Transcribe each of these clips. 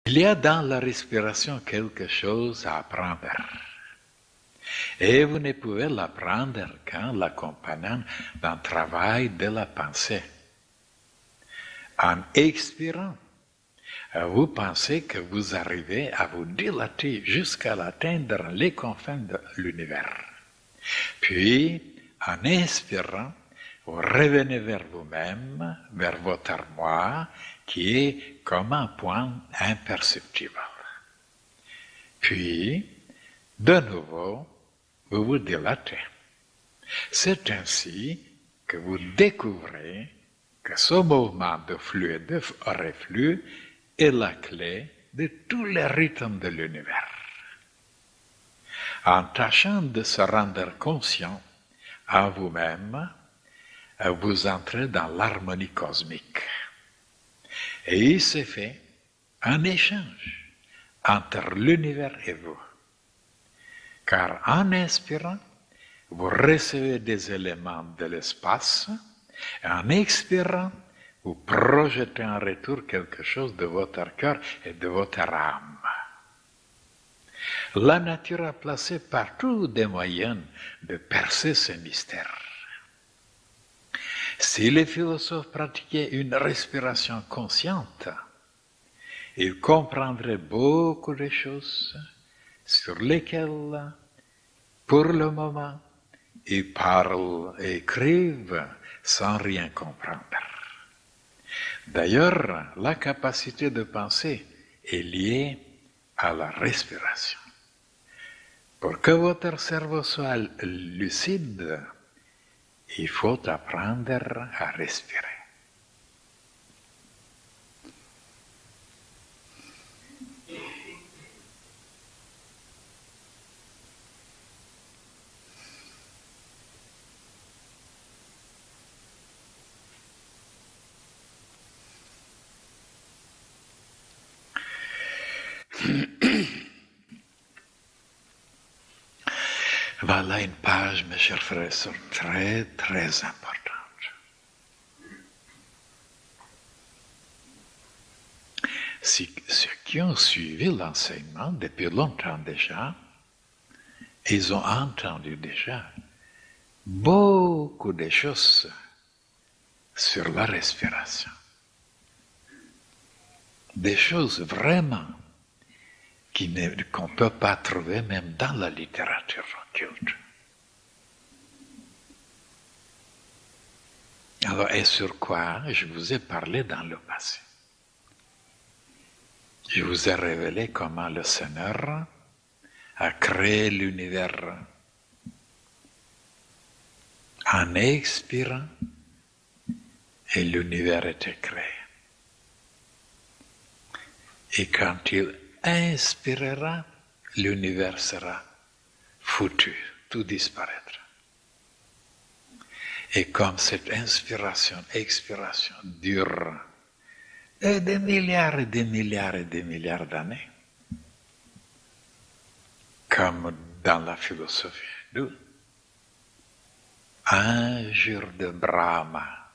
Il y a dans la respiration quelque chose à apprendre. Et vous ne pouvez l'apprendre qu'en l'accompagnant d'un travail de la pensée. En expirant, vous pensez que vous arrivez à vous dilater jusqu'à atteindre les confins de l'univers. Puis, en inspirant, vous revenez vers vous-même, vers votre moi, qui est comme un point imperceptible. Puis, de nouveau, vous vous dilatez. C'est ainsi que vous découvrez que ce mouvement de flux et de reflux est la clé de tous les rythmes de l'univers. En tâchant de se rendre conscient à vous-même, vous entrez dans l'harmonie cosmique. Et il se fait un échange entre l'univers et vous. Car en inspirant, vous recevez des éléments de l'espace, et en expirant, vous projetez en retour quelque chose de votre cœur et de votre âme. La nature a placé partout des moyens de percer ce mystère. Si les philosophes pratiquaient une respiration consciente, ils comprendraient beaucoup de choses sur lesquelles, pour le moment, ils parlent et écrivent sans rien comprendre. D'ailleurs, la capacité de penser est liée à la respiration. Pour que votre cerveau soit lucide, il faut apprendre à respirer. Voilà une page, mes chers frères et sœurs, très, très importante. Ceux qui ont suivi l'enseignement depuis longtemps déjà, ils ont entendu déjà beaucoup de choses sur la respiration. Des choses vraiment qu'on ne peut pas trouver même dans la littérature occulte. Alors, et sur quoi je vous ai parlé dans le passé. Je vous ai révélé comment le Seigneur a créé l'univers en expirant et l'univers était créé. Et quand il inspirera, l'univers sera foutu, tout disparaîtra. Et comme cette inspiration, expiration dure des milliards et des milliards et des milliards d'années, comme dans la philosophie hindoue, un jour de Brahma,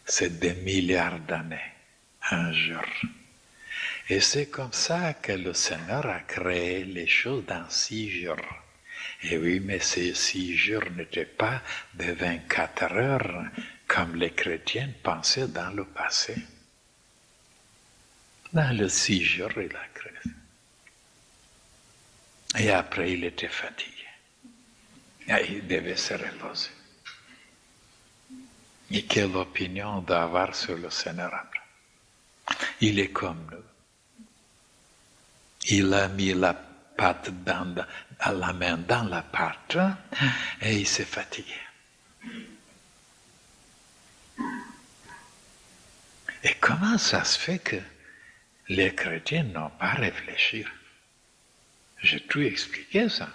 c'est des milliards d'années, un jour. Et c'est comme ça que le Seigneur a créé les choses dans 6 jours. Et oui, mais ces 6 jours n'étaient pas de 24 heures comme les chrétiens pensaient dans le passé. Dans les 6 jours, il a créé. Et après, il était fatigué. Et il devait se reposer. Et quelle opinion on doit avoir sur le Seigneur après? Il est comme nous. Il a mis la main dans la pâte et il s'est fatigué. Et comment ça se fait que les chrétiens n'ont pas réfléchi? J'ai tout expliqué ça.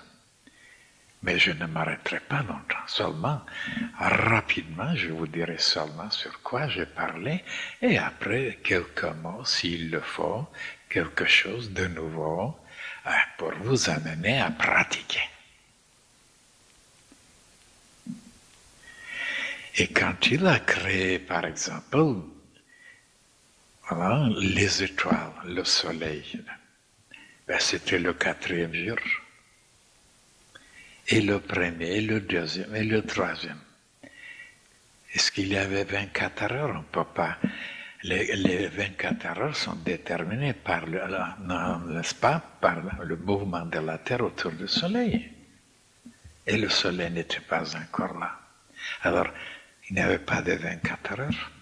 Mais je ne m'arrêterai pas longtemps. Seulement, rapidement, je vous dirai seulement sur quoi j'ai parlé et après quelques mots, s'il le faut, quelque chose de nouveau pour vous amener à pratiquer. Et quand il a créé, par exemple, Voilà, les étoiles, le soleil. Ben, c'était le 4e jour. Et le premier, et le deuxième, et le troisième. Est-ce qu'il y avait 24 heures? On ne peut pas. Les 24 heures sont déterminées par n'est-ce pas, par le mouvement de la Terre autour du Soleil. Et le Soleil n'était pas encore là. Alors, il n'y avait pas de 24 heures.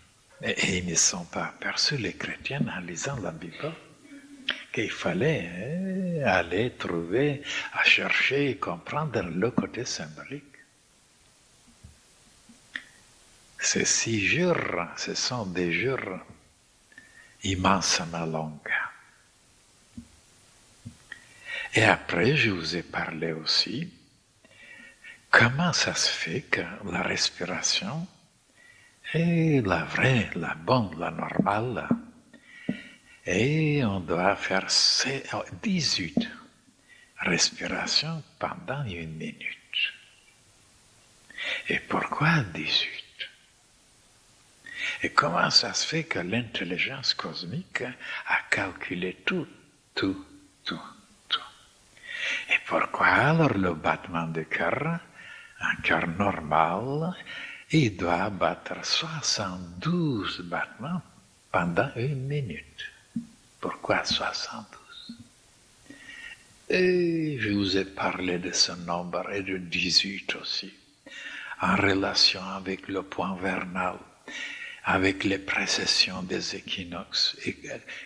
Et ils ne sont pas aperçus, les chrétiens, en lisant la Bible, qu'il fallait aller trouver, à chercher et comprendre le côté symbolique. Ces 6 jours, ce sont des jours immensément longs. Et après, je vous ai parlé aussi comment ça se fait que la respiration est la vraie, la bonne, la normale. Et on doit faire 18 respirations pendant 1 minute. Et pourquoi 18? Et comment ça se fait que l'intelligence cosmique a calculé tout? Et pourquoi alors le battement de cœur, un cœur normal, il doit battre 72 battements pendant 1 minute? Pourquoi 72? Et je vous ai parlé de ce nombre et de 18 aussi, en relation avec le point vernal, avec les précessions des équinoxes, et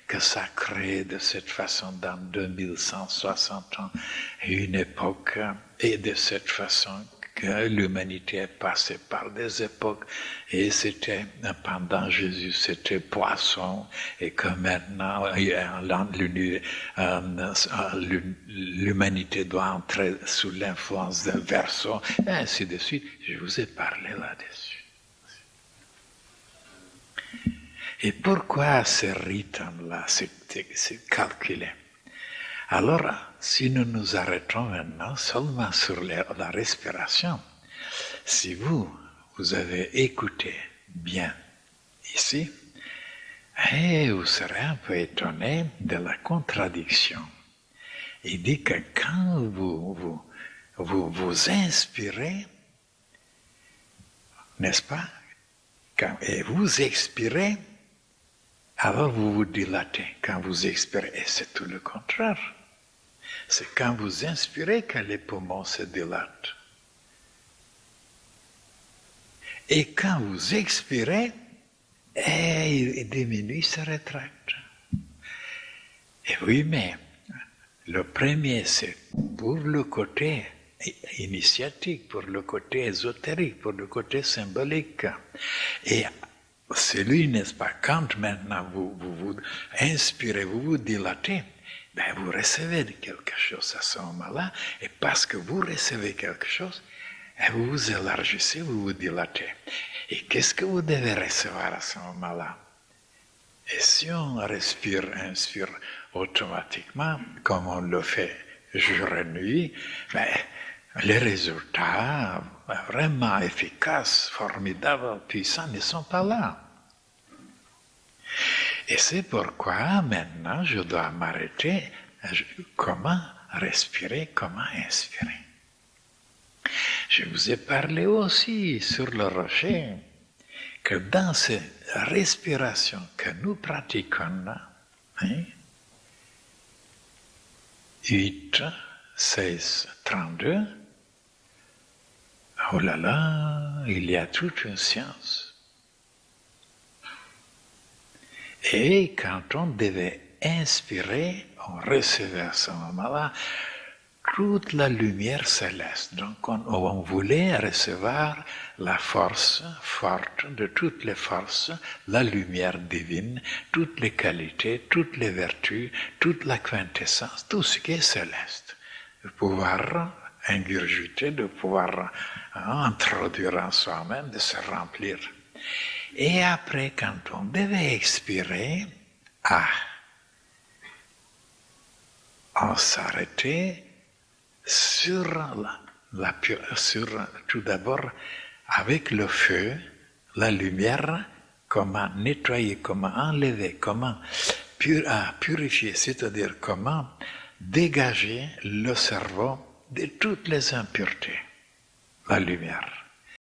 que ça crée de cette façon dans 2160 ans une époque, et de cette façon que l'humanité est passée par des époques, et c'était, pendant Jésus, c'était poisson, et que maintenant, l'humanité doit entrer sous l'influence d'un Verseau, et ainsi de suite. Je vous ai parlé là-dessus. Et pourquoi ce rythme-là, c'est calculé? Alors, si nous nous arrêtons maintenant seulement sur la respiration, si vous avez écouté bien ici, et vous serez un peu étonné de la contradiction. Il dit que quand vous inspirez, n'est-ce pas, et vous expirez, alors vous vous dilatez quand vous expirez, et c'est tout le contraire. C'est quand vous inspirez que les poumons se dilatent. Et quand vous expirez, il diminue, il se rétracte. Et oui, mais le premier, c'est pour le côté initiatique, pour le côté ésotérique, pour le côté symbolique. Et c'est lui, n'est-ce pas, quand maintenant vous inspirez, vous vous dilatez, ben vous recevez quelque chose à ce moment-là, et parce que vous recevez quelque chose, vous vous élargissez, vous vous dilatez. Et qu'est-ce que vous devez recevoir à ce moment-là? Et si on inspire automatiquement, comme on le fait jour et nuit, ben, les résultats vraiment efficaces, formidables, puissants ne sont pas là. Et c'est pourquoi maintenant je dois m'arrêter. Comment respirer, comment inspirer. Je vous ai parlé aussi sur le rocher que dans cette respiration que nous pratiquons, 8, 16, 32, oh là là, il y a toute une science. Et quand on devait inspirer, on recevait à ce moment-là toute la lumière céleste. Donc on voulait recevoir la force forte de toutes les forces, la lumière divine, toutes les qualités, toutes les vertus, toute la quintessence, tout ce qui est céleste. De pouvoir ingurgiter, de pouvoir introduire en soi-même, de se remplir. Et après, quand on devait expirer, on s'arrêtait sur tout d'abord avec le feu, la lumière comment nettoyer, comment enlever, comment purifier, c'est-à-dire comment dégager le cerveau de toutes les impuretés. La lumière.